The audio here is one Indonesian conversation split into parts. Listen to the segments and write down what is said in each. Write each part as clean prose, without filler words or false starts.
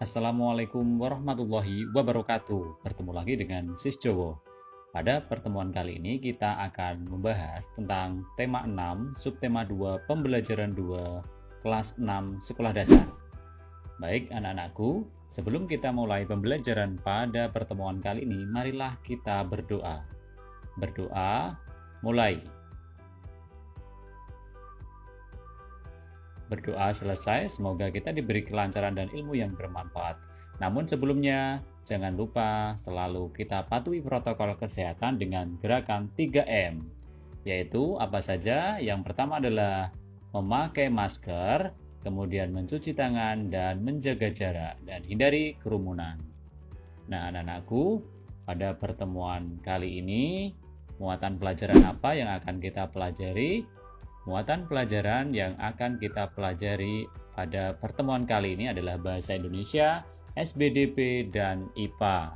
Assalamualaikum warahmatullahi wabarakatuh. Bertemu lagi dengan Sis Jowo. Pada pertemuan kali ini kita akan membahas tentang tema 6, subtema 2, pembelajaran 2, kelas 6, sekolah dasar. Baik anak-anakku, sebelum kita mulai pembelajaran pada pertemuan kali ini, marilah kita berdoa. Berdoa, mulai. Berdoa selesai, semoga kita diberi kelancaran dan ilmu yang bermanfaat. Namun sebelumnya, jangan lupa selalu kita patuhi protokol kesehatan dengan gerakan 3M. Yaitu apa saja? Yang pertama adalah memakai masker, kemudian mencuci tangan dan menjaga jarak, dan hindari kerumunan. Nah anak-anakku, pada pertemuan kali ini, muatan pelajaran apa yang akan kita pelajari? Muatan pelajaran yang akan kita pelajari pada pertemuan kali ini adalah Bahasa Indonesia, SBDP, dan IPA.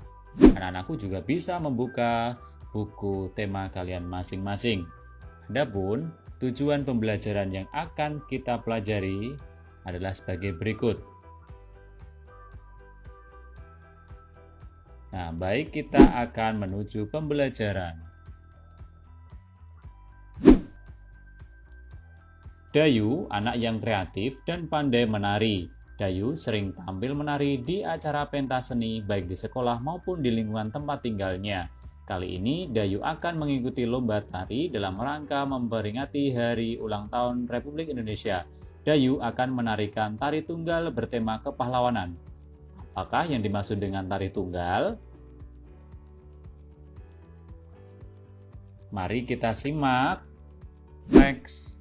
Anak-anakku juga bisa membuka buku tema kalian masing-masing. Adapun tujuan pembelajaran yang akan kita pelajari adalah sebagai berikut. Nah, baik, kita akan menuju pembelajaran. Dayu, anak yang kreatif dan pandai menari. Dayu sering tampil menari di acara pentas seni baik di sekolah maupun di lingkungan tempat tinggalnya. Kali ini Dayu akan mengikuti lomba tari dalam rangka memperingati Hari Ulang Tahun Republik Indonesia. Dayu akan menarikan tari tunggal bertema kepahlawanan. Apakah yang dimaksud dengan tari tunggal? Mari kita simak teks.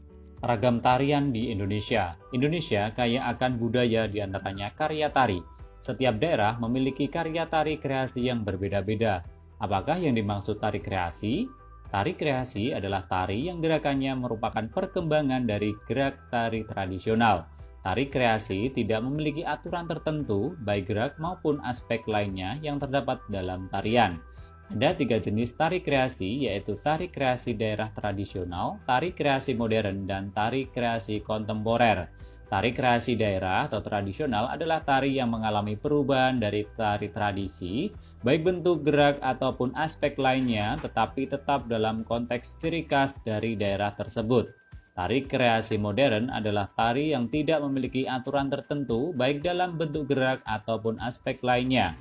Ragam tarian di Indonesia. Indonesia kaya akan budaya, diantaranya karya tari. Setiap daerah memiliki karya tari kreasi yang berbeda-beda. Apakah yang dimaksud tari kreasi? Tari kreasi adalah tari yang gerakannya merupakan perkembangan dari gerak tari tradisional. Tari kreasi tidak memiliki aturan tertentu, baik gerak maupun aspek lainnya yang terdapat dalam tarian. Ada 3 jenis tari kreasi, yaitu tari kreasi daerah tradisional, tari kreasi modern, dan tari kreasi kontemporer. Tari kreasi daerah atau tradisional adalah tari yang mengalami perubahan dari tari tradisi, baik bentuk gerak ataupun aspek lainnya, tetapi tetap dalam konteks ciri khas dari daerah tersebut. Tari kreasi modern adalah tari yang tidak memiliki aturan tertentu, baik dalam bentuk gerak ataupun aspek lainnya.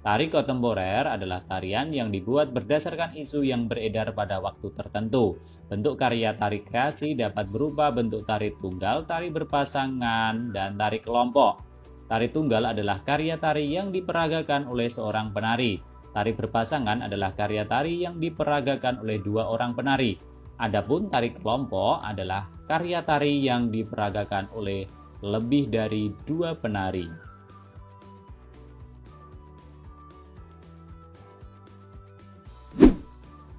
Tari kontemporer adalah tarian yang dibuat berdasarkan isu yang beredar pada waktu tertentu. Bentuk karya tari kreasi dapat berupa bentuk tari tunggal, tari berpasangan, dan tari kelompok. Tari tunggal adalah karya tari yang diperagakan oleh seorang penari. Tari berpasangan adalah karya tari yang diperagakan oleh 2 orang penari. Adapun tari kelompok adalah karya tari yang diperagakan oleh lebih dari 2 penari.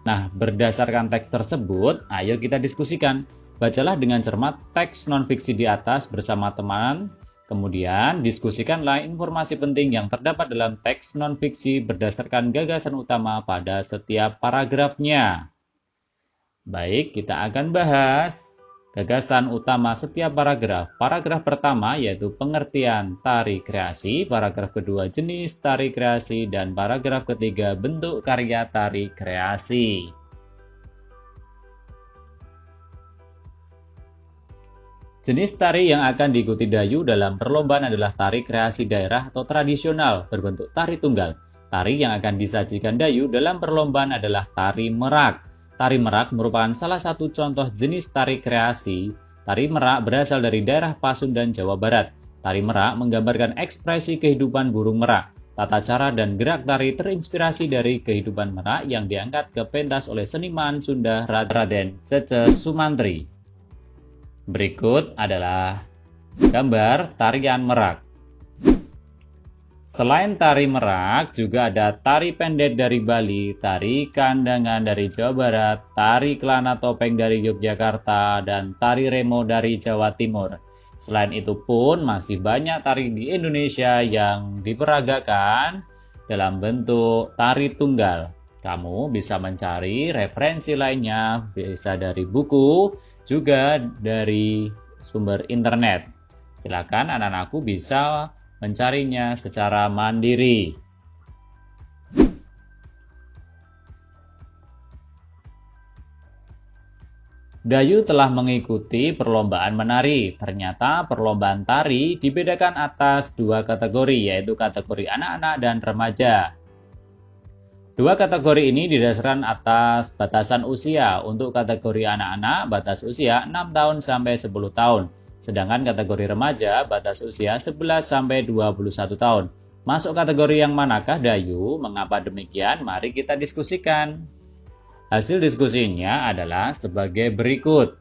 Nah, berdasarkan teks tersebut, ayo kita diskusikan. Bacalah dengan cermat teks non-fiksi di atas bersama teman, kemudian diskusikanlah informasi penting yang terdapat dalam teks non-fiksi berdasarkan gagasan utama pada setiap paragrafnya. Baik, kita akan bahas gagasan utama setiap paragraf. Paragraf pertama yaitu pengertian tari kreasi, paragraf kedua jenis tari kreasi, dan paragraf ketiga bentuk karya tari kreasi. Jenis tari yang akan diikuti Dayu dalam perlombaan adalah tari kreasi daerah atau tradisional berbentuk tari tunggal. Tari yang akan disajikan Dayu dalam perlombaan adalah tari merak. Tari merak merupakan salah satu contoh jenis tari kreasi. Tari merak berasal dari daerah Pasundan, Jawa Barat. Tari merak menggambarkan ekspresi kehidupan burung merak. Tata cara dan gerak tari terinspirasi dari kehidupan merak yang diangkat ke pentas oleh seniman Sunda Raden Cece Sumantri. Berikut adalah gambar tarian merak. Selain tari merak, juga ada tari pendet dari Bali, tari kandangan dari Jawa Barat, tari kelana topeng dari Yogyakarta, dan tari remo dari Jawa Timur. Selain itu pun masih banyak tari di Indonesia yang diperagakan dalam bentuk tari tunggal. Kamu bisa mencari referensi lainnya, bisa dari buku, juga dari sumber internet. Silakan anak-anakku bisa mencarinya secara mandiri. Dayu telah mengikuti perlombaan menari. Ternyata perlombaan tari dibedakan atas dua kategori, yaitu kategori anak-anak dan remaja. Dua kategori ini didasarkan atas batasan usia. Untuk kategori anak-anak, batas usia 6 tahun sampai 10 tahun. Sedangkan kategori remaja, batas usia 11 sampai 21 tahun. Masuk kategori yang manakah Dayu? Mengapa demikian? Mari kita diskusikan. Hasil diskusinya adalah sebagai berikut.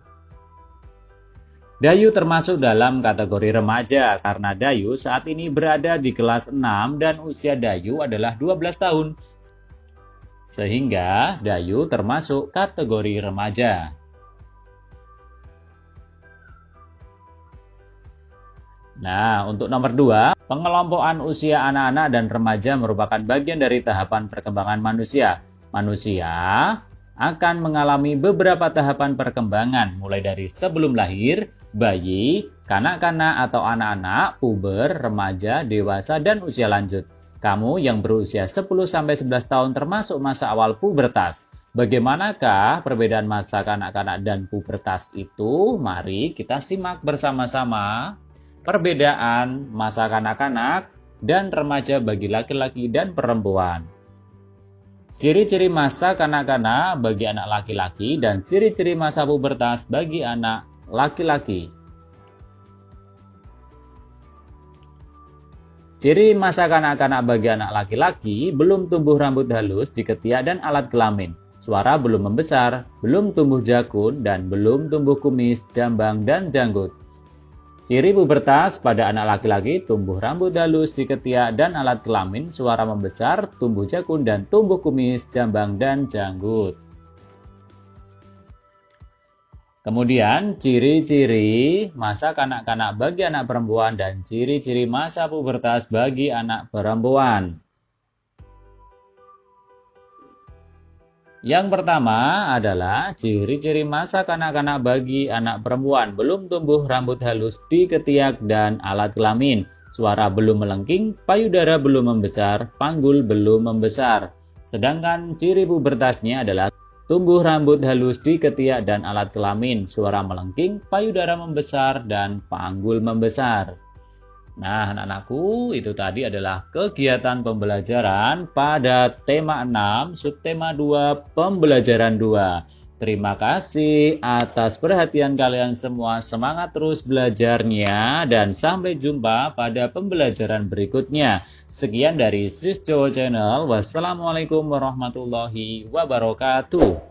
Dayu termasuk dalam kategori remaja karena Dayu saat ini berada di kelas 6 dan usia Dayu adalah 12 tahun. Sehingga Dayu termasuk kategori remaja. Nah, untuk nomor 2, pengelompokan usia anak-anak dan remaja merupakan bagian dari tahapan perkembangan manusia. Manusia akan mengalami beberapa tahapan perkembangan, mulai dari sebelum lahir, bayi, kanak-kanak atau anak-anak, puber, remaja, dewasa, dan usia lanjut. Kamu yang berusia 10-11 tahun termasuk masa awal pubertas. Bagaimanakah perbedaan masa kanak-kanak dan pubertas itu? Mari kita simak bersama-sama perbedaan masa kanak-kanak dan remaja bagi laki-laki dan perempuan. Ciri-ciri masa kanak-kanak bagi anak laki-laki dan ciri-ciri masa pubertas bagi anak laki-laki. Ciri masa kanak-kanak bagi anak laki-laki: belum tumbuh rambut halus di ketiak dan alat kelamin, suara belum membesar, belum tumbuh jakun, dan belum tumbuh kumis, jambang, dan janggut. Ciri pubertas pada anak laki-laki: tumbuh rambut halus di ketiak dan alat kelamin, suara membesar, tumbuh jakun, dan tumbuh kumis, jambang, dan janggut. Kemudian ciri-ciri masa kanak-kanak bagi anak perempuan dan ciri-ciri masa pubertas bagi anak perempuan. Yang pertama adalah ciri-ciri masa kanak-kanak bagi anak perempuan: belum tumbuh rambut halus di ketiak dan alat kelamin, suara belum melengking, payudara belum membesar, panggul belum membesar. Sedangkan ciri pubertasnya adalah tumbuh rambut halus di ketiak dan alat kelamin, suara melengking, payudara membesar, dan panggul membesar. Nah, anak-anakku, itu tadi adalah kegiatan pembelajaran pada tema 6, subtema 2, pembelajaran 2. Terima kasih atas perhatian kalian semua. Semangat terus belajarnya dan sampai jumpa pada pembelajaran berikutnya. Sekian dari Sis Jowo Channel. Wassalamualaikum warahmatullahi wabarakatuh.